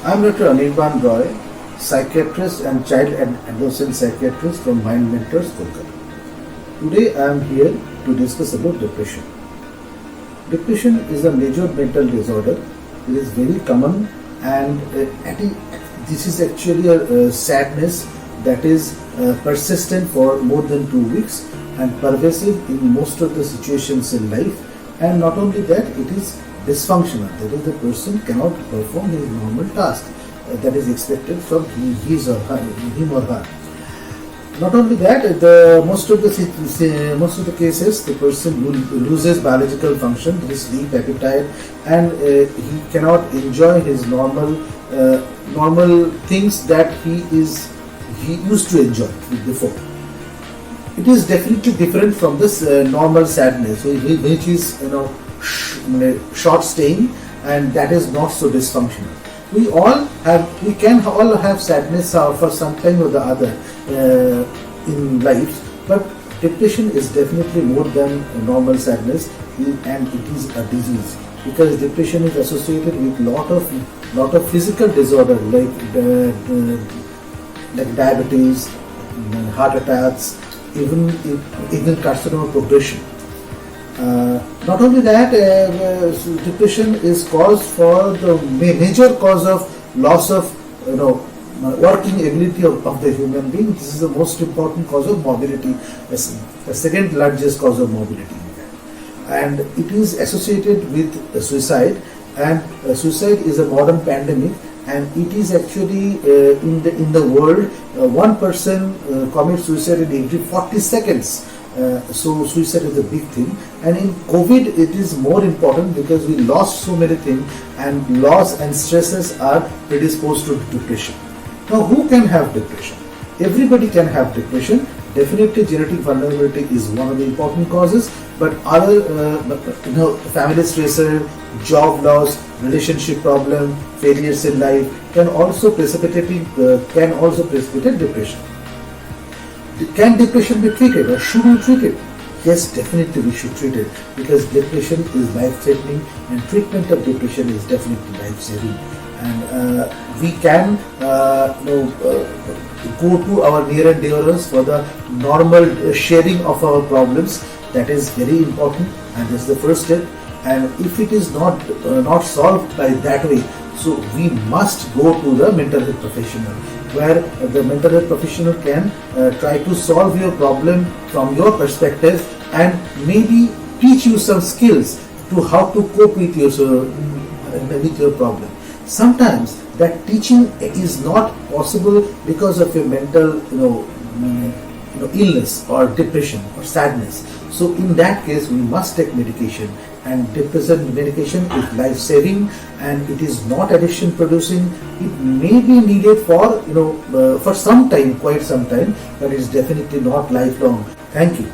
I'm Dr. Anirban Roy, psychiatrist and child and adolescent psychiatrist from Mind Mentors, Kolkata. Today I am here to discuss about depression. Depression is a major mental disorder. It is very common and this is actually a sadness that is persistent for more than 2 weeks and pervasive in most of the situations in life. And not only that, it is dysfunctional. That is, the person cannot perform his normal task that is expected from him or her. Not only that, most of the cases, the person loses biological function, his sleep, appetite, and he cannot enjoy his normal things that he used to enjoy before. It is definitely different from this normal sadness, which is short staying, and that is not so dysfunctional. We can all have sadness for some time or the other in life, but depression is definitely more than normal sadness, and it is a disease, because depression is associated with lot of physical disorder like diabetes, heart attacks, even carcinoma progression. Not only that, depression is caused for the major cause of loss of working ability of the human being. This is the most important cause of morbidity, the second largest cause of morbidity, and it is associated with suicide. And suicide is a modern pandemic, and it is actually in the world, one person commits suicide in every 40 seconds. So suicide is a big thing, and in COVID it is more important because we lost so many things, and loss and stresses are predisposed to depression. Now, who can have depression? Everybody can have depression. Definitely genetic vulnerability is one of the important causes, but other family stressor, job loss, relationship problem, failures in life can also precipitate depression. Can depression be treated, or should we treat it? Yes, definitely we should treat it, because depression is life-threatening, and treatment of depression is definitely life-saving. And we can go to our near and dear ones for the normal sharing of our problems. That is very important, and this is the first step. And if it is not solved by that way, so we must go to the mental health professional, where the mental health professional can try to solve your problem from your perspective, and maybe teach you some skills to how to cope with your problem. Sometimes that teaching is not possible because of your mental illness or depression or sadness. So in that case, we must take medication, and depression medication is life-saving, and it is not addiction-producing. It may be needed for some time, quite some time, but it is definitely not lifelong. Thank you.